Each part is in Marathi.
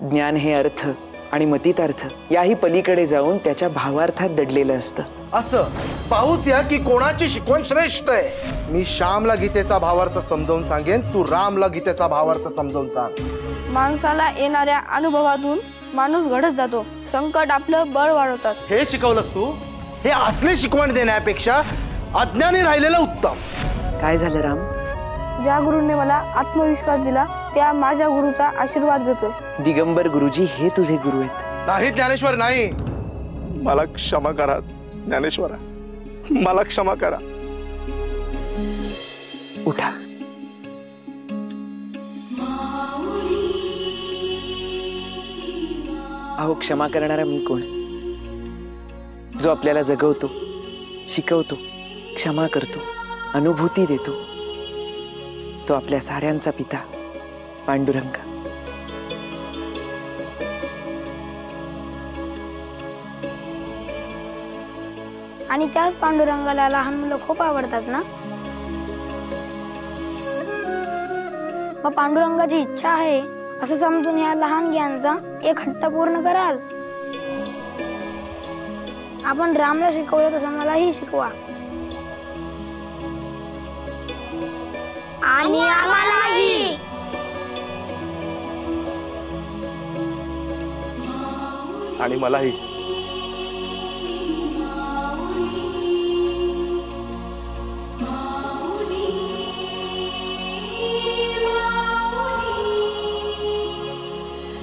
ज्ञान हे अर्थ आणि मतितार्थ याही पलीकडे जाऊन त्याच्या भावार्थात दडलेलं असतं। असं पाहूच या की कोणाची शिकवण श्रेष्ठ आहे। मी श्यामला गीतेचा भावार्थ समजावून सांगेन, तू रामला गीतेचा भावार्थ समजावून सांग। माणसाला येणाऱ्या अनुभवातून माणूस घडत जातो, संकट आपलं बळ वाढवतात। हे शिकवलंस तू? हे असले शिकवण देण्यापेक्षा अज्ञानी राहिलेलं उत्तम। काय झालं राम? ज्या गुरुने मला आत्मविश्वास दिला त्या माझ्या गुरुचा आशीर्वाद घेतोय। दिगंबर गुरुजी हे तुझे गुरु आहेत? नाही ज्ञानेश्वर नाही, मला क्षमा करा ज्ञानेश्वरा, मला क्षमा करा। उठा। अहो क्षमा करणारा मी कोण? जो आपल्याला जगवतो, शिकवतो, क्षमा करतो, अनुभूती देतो, तो आपल्या साऱ्यांचा पिता पांडुरंग। आणि त्याच पांडुरंगाला लहान मुलं खूप आवडतात ना? मग पांडुरंगाची इच्छा आहे असं समजून या लहान ज्ञानचा एक हट्ट पूर्ण कराल? आपण रामला शिकवलं तसं मलाही शिकवा। आणि आम्हालाही। आणि मलाही।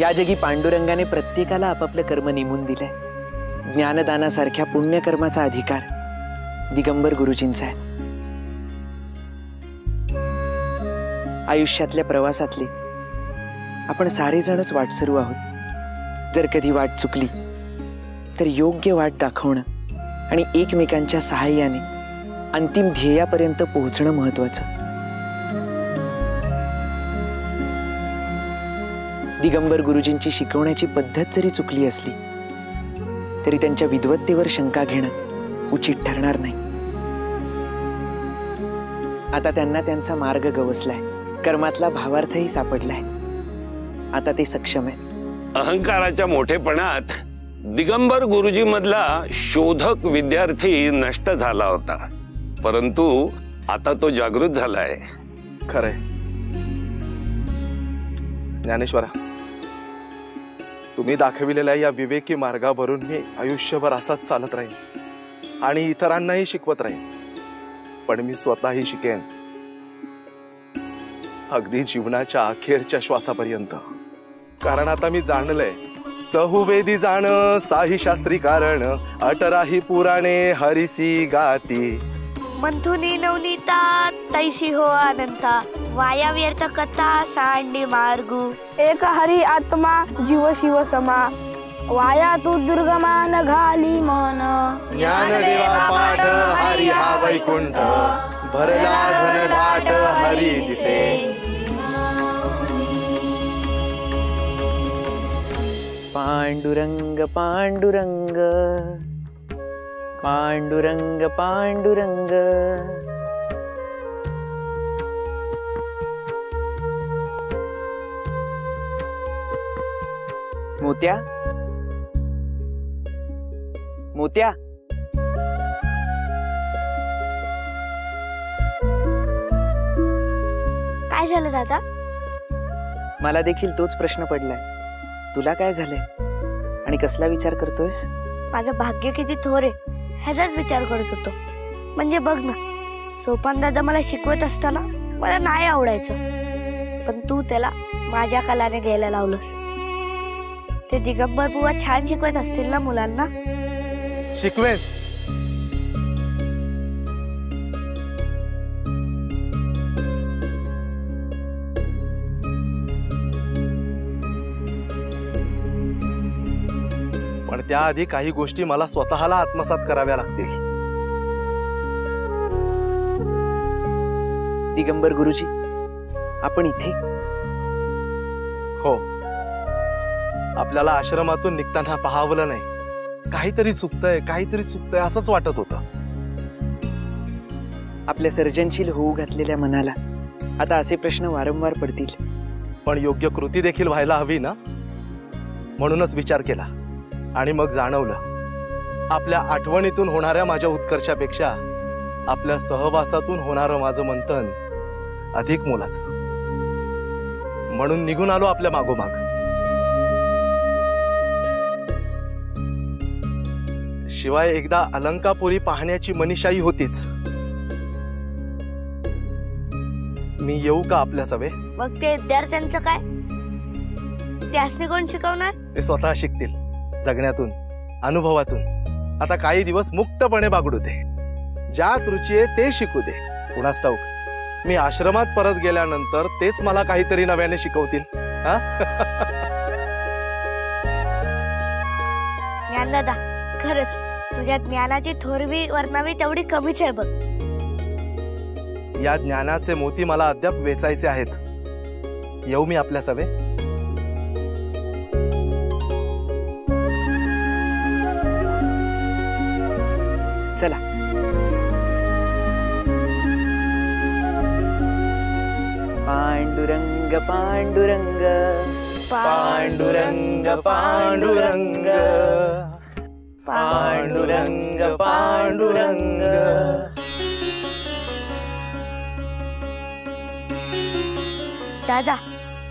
या जगी पांडुरंगाने प्रत्येकाला आपापलं कर्म नेमून दिलंय। ज्ञानदानासारख्या पुण्यकर्माचा अधिकार दिगंबर गुरुजींचा आहे। आयुष्यातल्या प्रवासातले आपण सारेजणच वाटसरू आहोत। जर कधी वाट चुकली तर योग्य वाट दाखवणं आणि एकमेकांच्या सहाय्याने अंतिम ध्येयापर्यंत पोहोचणं महत्त्वाचं। दिगंबर गुरुजींची शिकवण्याची पद्धत जरी चुकली असली तरी त्यांच्या विद्वत्तेवर शंका घेणं उचित ठरणार नाही। आता त्यांना त्यांचा मार्ग गवसलाय, कर्मातला भावार्थही सापडलाय, आता ते सक्षम आहेत। अहंकाराच्या मोठेपणात दिगंबर गुरुजी मधला शोधक विद्यार्थी नष्ट झाला होता, परंतु आता तो जागृत झालाय। खरंय ज्ञानेश्वरा, तुम्ही दाखविलेल्या या विवेकी मार्गावरून मी आयुष्यभर असाच चालत राहीन आणि इतरांनाही शिकवत राहीन, पण मी स्वतःही शिकेन अगदी जीवनाच्या अखेरच्या श्वासापर्यंत। कारण आता मी जाणलंय, चहुवेदी जाण साही शास्त्री कारण, अटराही पुराणे हरिसी गाती, मंथुनी नवनीता तैसी हो अनंता, वाया व्यर्थ कथा सांडी मार्गू, एक हरी आत्मा जीव शिव समा, वाया तू दुर्गमान घाली मन, ज्ञानदेवा पाठ हरी हा वैकुंठ, भरला घनदाट हरी दिसे। पांडुरंग पांडुरंग पांडुरंग पांडुरंग, मोत्या मोत्या, काय झालं दादा? मला देखील तोच प्रश्न पडलाय। तुला काय झालंय आणि कसला विचार करतोयस? माझं भाग्य किती थोर आहे ह्याचाच विचार करत होतो। म्हणजे बघ ना, सोपान दादा मला शिकवत असताना मला नाही आवडायचं, पण तू त्याला माझ्या कलाने घ्यायला लावलंस। ते दिगंबर बुवा छान शिकवत असतील ना मुलांना? शिकवेन, पण त्याआधी काही गोष्टी मला स्वतःला आत्मसात कराव्या लागतील। दिगंबर गुरुजी, आपण इथे? हो, आपल्याला आश्रमातून निघताना पाहावलं नाही, काहीतरी चुकतंय असंच वाटत होतं। आपल्या सर्जनशील होऊ घातलेल्या मनाला आता असे प्रश्न वारंवार पडतील, पण योग्य कृती देखील व्हायला हवी ना। म्हणूनच विचार केला आणि मग जाणवलं आपल्या आठवणीतून होणाऱ्या माझ्या उत्कर्षापेक्षा आपल्या सहवासातून होणारं माझं मंथन अधिक मोलाचं. म्हणून निघून आलो आपल्या मागोमाग. शिवाय एकदा अलंकापुरी पाहण्याची मनीषाई होतीच. मी येऊ का आपल्या सवे? मग ते विद्यार्थ्यांचं काय? त्यासनी कोण शिकवणार? ते स्वतः शिकतील, जगण्यातून, अनुभवातून. आता काही दिवस मुक्तपणे बागडू दे, ज्यात रुची आहे ते शिकू दे. कुणास ठाऊक मी आश्रमात परत गेल्यानंतर तेच मला काहीतरी नव्याने शिकवतील. ज्ञानदादा, खरंच तुझ्या ज्ञानाची थोरवी वर्णावी तेवढी कमीच आहे बघ. या ज्ञानाचे मोती मला अद्याप वेचायचे आहेत. येऊ मी आपल्या सवे? चला. पांडुरंग पांडुरंग पांडुरंग पांडुरंग पांडुरंग पांडुरंग. दादा,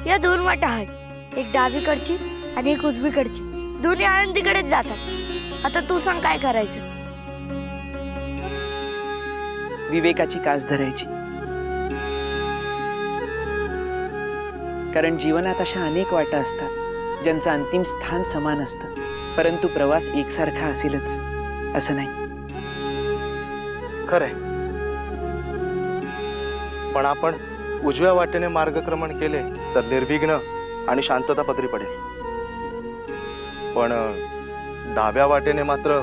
या 2 वाटा आहेत, एक डावीकडची आणि एक उजवीकडची. दोन्ही आळंदीकडेच जातात. आता तू सांग काय करायचं? विवेकाची कास धरायची. कारण जीवनात अशा अनेक वाटा असतात ज्यांचं अंतिम स्थान समान असतं, परंतु प्रवास एकसारखा असेलच असं नाही. खरंय, पण आपण उजव्या वाटेने मार्गक्रमण केले तर निर्विघ्न आणि शांतता पदरी पडेल. पण डाव्या वाटेने मात्र.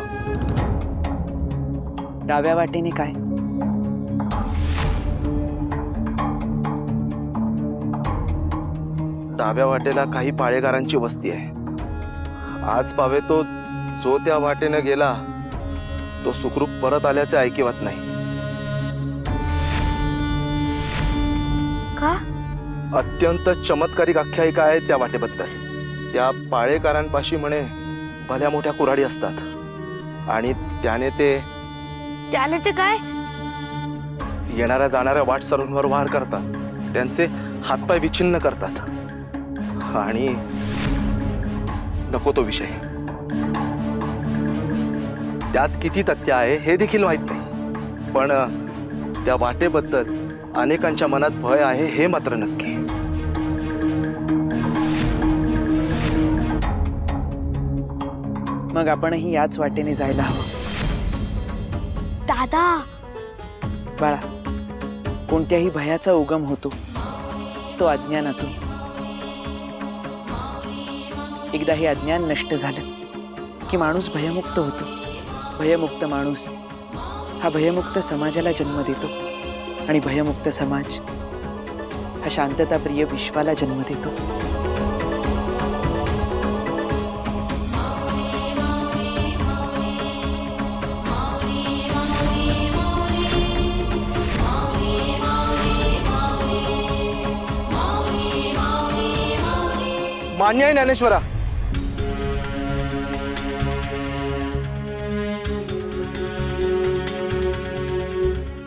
डाव्या वाटेने काय? डाव्या वाटेला काही पाळेगारांची वस्ती आहे. आज पावे तो जो त्या वाटेने गेला तो सुखरूप परत आल्याचे ऐकिवत नाही. का? अत्यंत चमत्कारिक आख्यायिका आहे त्या वाटेबद्दल. त्या पाळेगारांपाशी म्हणे भल्या मोठ्या कुऱ्हाडी असतात आणि त्याने ते काय? येणाऱ्या जाणाऱ्या वाटसरूंवर वार करतात, त्यांचे हातपाय विच्छिन्न करतात. आणि नको तो विषय. त्यात किती तथ्य आहे हे देखील माहित नाही, पण त्या वाटेबद्दल अनेकांच्या मनात भय आहे हे मात्र नक्की. मग आपणही याच वाटेने जायला हवं. दादा, बाळा, कोणत्याही भयाचा उगम होतो तो अज्ञानातून. एकदा हे अज्ञान नष्ट झालं की माणूस भयमुक्त होतो. भयमुक्त माणूस हा भयमुक्त समाजाला जन्म देतो आणि भयमुक्त समाज हा शांतताप्रिय विश्वाला जन्म देतो. मान्य आहे ज्ञानेश्वरा.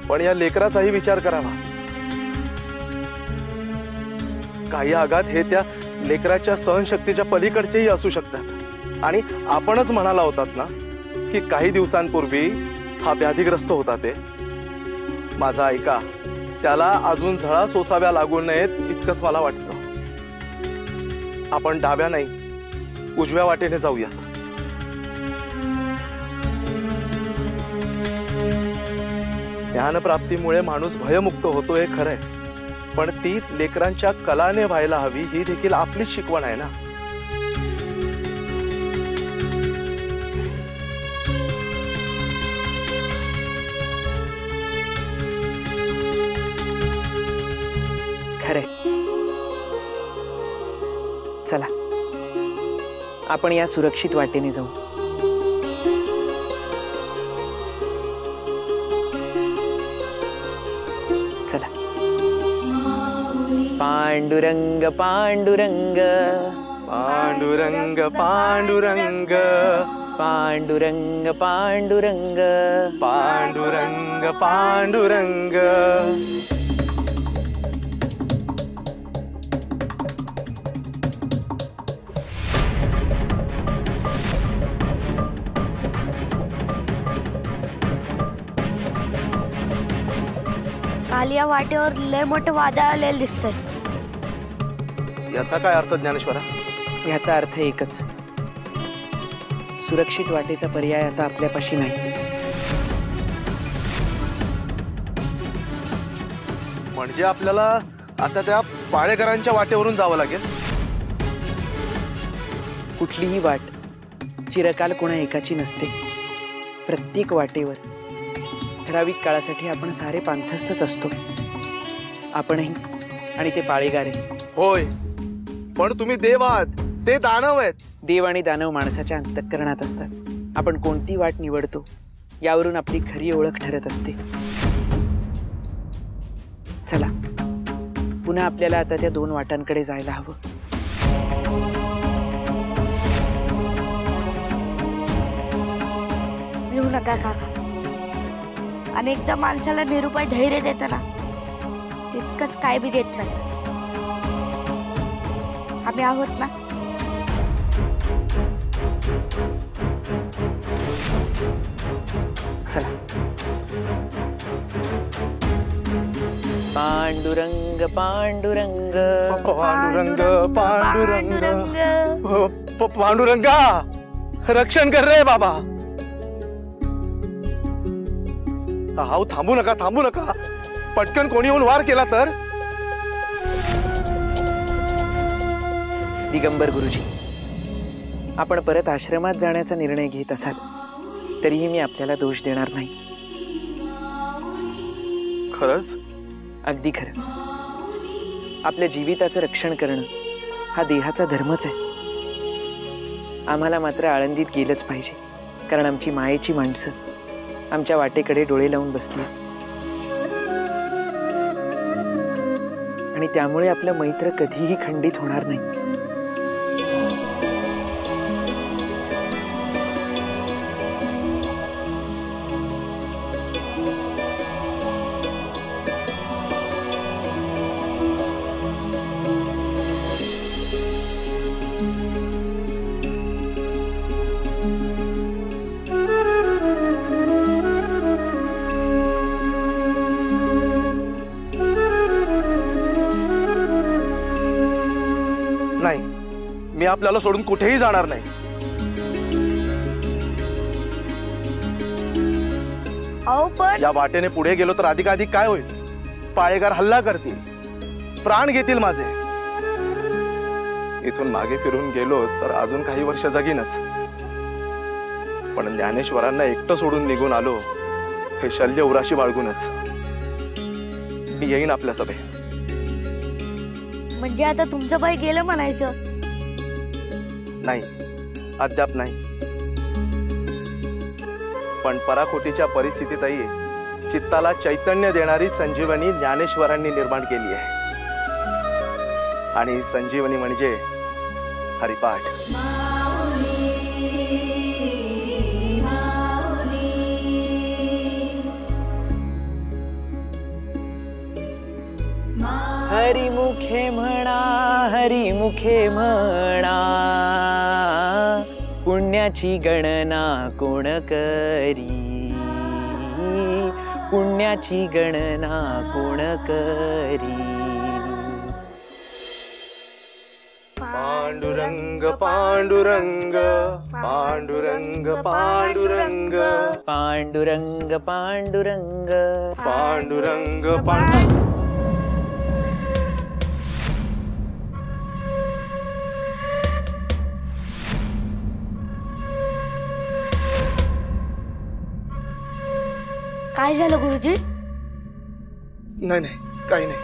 पण या लेकराचाही विचार करावा. काही आघात हे त्या लेकराच्या सहनशक्तीच्या पलीकडचेही असू शकतात. आणि आपणच म्हणाला होतात ना की काही दिवसांपूर्वी हा व्याधीग्रस्त होता. ते माझा ऐका, त्याला अजून झळा सोसाव्या लागू नयेत इतकंच मला वाटतं. आपण डाव्या नाही उजव्या वाटेने जाऊया. ज्ञानप्राप्तीमुळे माणूस भयमुक्त होतो हे खरंय, पण ती लेकरांच्या कलाने व्हायला हवी ही देखील आपलीच शिकवण आहे ना. खरंय. चला, आपण या सुरक्षित वाटेने जाऊ. चला. पांडुरंग पांडुरंग पांडुरंग पांडुरंग पांडुरंग पांडुरंग पांडुरंग पांडुरंग. काल या वाटेवर लय मोठं वादळ आलेलं दिसतंय. याचा काय अर्थ ज्ञानेश्वरा? ह्याचा अर्थ एकच, सुरक्षित वाटेचा पर्याय आता आपल्यापाशी नाही. म्हणजे आपल्याला आता त्या पाळेकरांच्या वाटेवरून जावं लागेल. कुठलीही वाट चिरकाल कोणा एकाची नसते. प्रत्येक वाटेवर ठराविक काळासाठी आपण सारे पांथस्थच असतो, आपणही आणि ते पाळेगारे. होय, पण तुम्ही देव आहात, ते दानव आहेत. देव आणि दानव माणसाच्या अंतःकरणात असतात. आपण कोणती वाट निवडतो यावरून आपली खरी ओळख ठरत असते. चला, पुन्हा आपल्याला आता त्या दोन वाटांकडे जायला हवं. लिहू नका काका. अनेकदा माणसाला निरुपाय धैर्य देतं ना, तितकंच काय बी देत नाही. आम्ही आहोत ना. चला. पांडुरंग पांडुरंग पांडुरंग पांडुरंग पांडुरंगा, रक्षण कर रे बाबा. हाव, थांबू नका, थांबू नका. पटकन कोणी येऊन वार केला तर. दिगंबर गुरुजी, आपण परत आश्रमात जाण्याचा निर्णय घेत असाल तरीही मी आपल्याला दोष देणार नाही. खरंच? अगदी खरं. आपल्या जीविताचं रक्षण करणं हा देहाचा धर्मच आहे. आम्हाला मात्र आळंदीत गेलंच पाहिजे, कारण आमची मायेची माणसं आमच्या वाटेकडे डोळे लावून बसली आणि त्यामुळे आपलं मैत्र कधीही खंडित होणार नाही. नाही, मी आपल्याला सोडून कुठेही जाणार नाही. अहो पण या वाटेने पुढे गेलो तर अधिकाधिक काय होईल? पाळेगार हल्ला करतील, प्राण घेतील माझे. इथून मागे फिरून गेलो तर अजून काही वर्ष जगीनच, पण ज्ञानेश्वरांना एकटं सोडून निघून आलो हे शल्य उराशी बाळगूनच. मी येईन आपल्या सभेत. म्हणजे आता तुमचं बाई गेलं म्हणायचं? नाही, अद्याप नाही. पण पराकोटीच्या परिस्थितीतही चित्ताला चैतन्य देणारी संजीवनी ज्ञानेश्वरांनी निर्माण केली आहे. आणि संजीवनी म्हणजे हरिपाठ. हरिमुखे म्हणा, हरिमुखे म्हणा, पुण्याची गणना कोण करी, पुण्याची गणना कोण करी. पांडुरंग पांडुरंग पांडुरंग पांडुरंग पांडुरंग पांडुरंग पांडुरंग पांडुरंग. काय झालं गुरुजी? नाही नाही, काही नाही.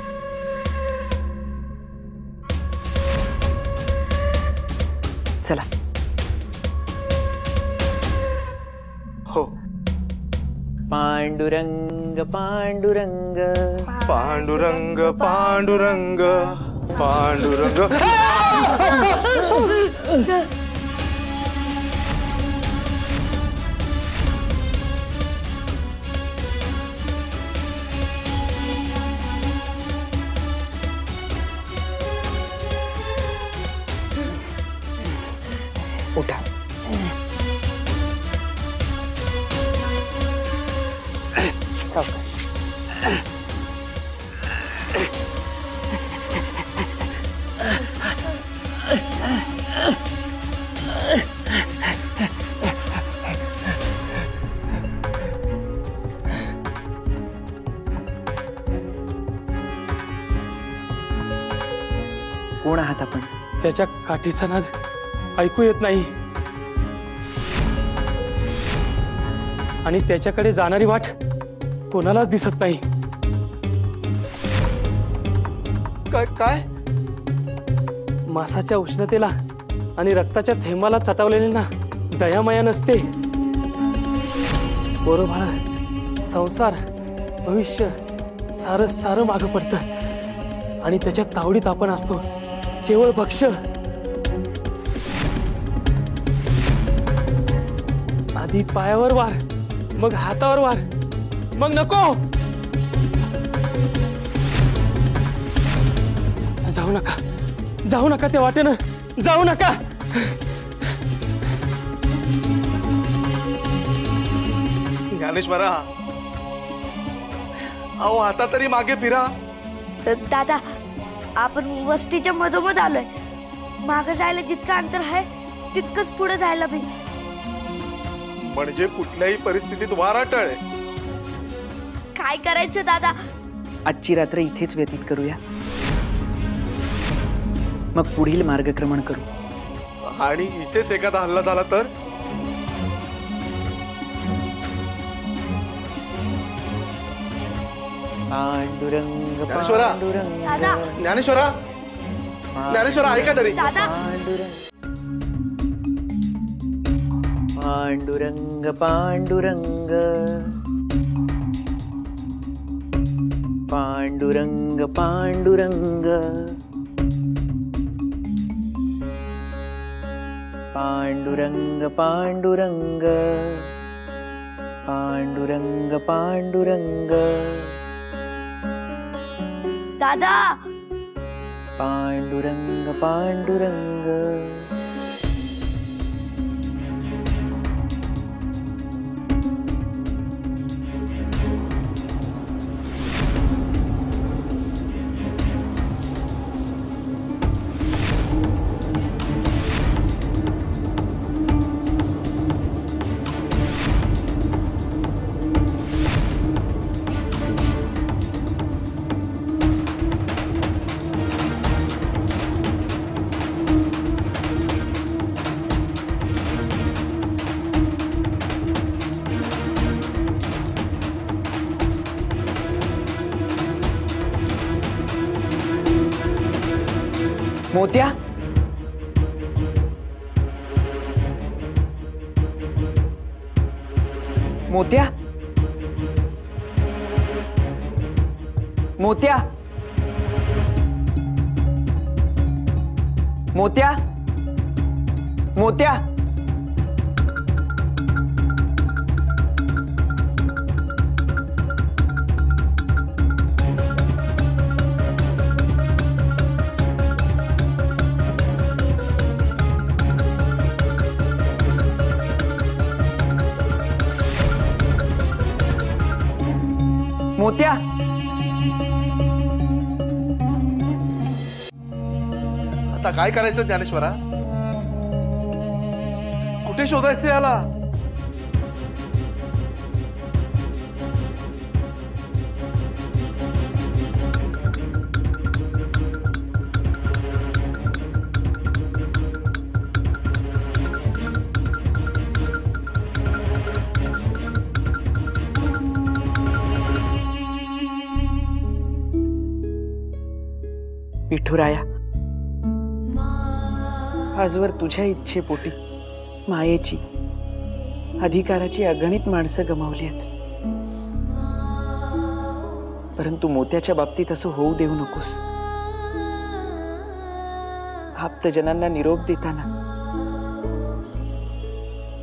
चला. हो. पांडुरंग पांडुरंग पांडुरंग पांडुरंग पांडुरंग. उठा. सावकाश. कोण आहात आपण? त्याच्या काठीचा नाद ऐकू येत नाही आणि त्याच्याकडे जाणारी वाट कोणालाच दिसत नाही. काय काय? मासाच्या उष्णतेला आणि रक्ताच्या थेंबाला चटावलेली ना दयामाया नसते. पोरबाळ, संसार, भविष्य सारं सारं मागं पडतं आणि त्याच्या तावडीत आपण असतो केवळ भक्ष्य. आधी पायावर वार, मग हातावर वार, मग नको. जाऊ नका, जाऊ नका, त्या वाटेनं जाऊ नका. ज्ञानेश्वरा, अहो आता तरी मागे फिरा. तर दादा, आपण वस्तीच्या मधोमध आलोय. मागे जायला जितकं अंतर आहे तितकंच पुढे जायला बी. म्हणजे कुठल्याही परिस्थितीत वाराटळ आहे. काय करायचं दादा? आजची रात्र इथेच व्यतीत करूया, मग पुढील मार्गक्रमण करू. आणि इथेच एखादा हल्ला झाला तर? पांडुरंग ज्ञानेश्वरा. पांडुरंग दादा. ज्ञानेश्वरा, ज्ञानेश्वरा ऐका तरी. दादा. पांडुरंग पांडुरंग पांडुरंग पांडुरंग पांडुरंग पांडुरंग पांडुरंग पांडुरंग दादा. पांडुरंग पांडुरंग. मोत्या, मोत्या, मोत्या, मोत्या, मोत्या. मोत्या, आता काय करायचं ज्ञानेश्वरा? कुठे शोधायचं याला? विठुराया, आजवर तुझ्या इच्छेपोटी मायेची, अधिकाराची अगणित माणसं गमावली आहेत. परंतु मोत्याच्या बाबतीत असं होऊ देऊ नकोस. आप्तजनांना निरोप देताना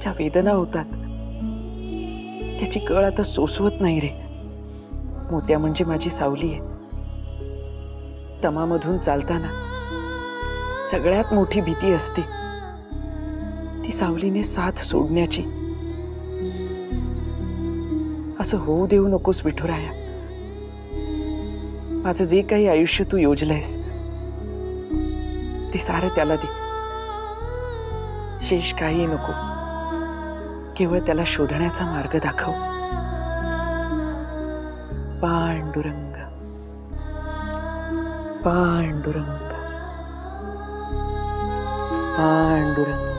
ज्या वेदना होतात त्याची कळ आता सोसवत नाही रे. मोत्या म्हणजे माझी सावली आहे. तमामधून चालताना सगळ्यात मोठी भीती असते ती सावलीने साथ सोडण्याची. असं होऊ देऊ नकोस विठुराया. माझं जे काही आयुष्य तू योजलंयस ते सारं त्याला दे. शेष काही नको. केवळ त्याला शोधण्याचा मार्ग दाखव. पांडुरंग पांडुरंग पांडुरंग.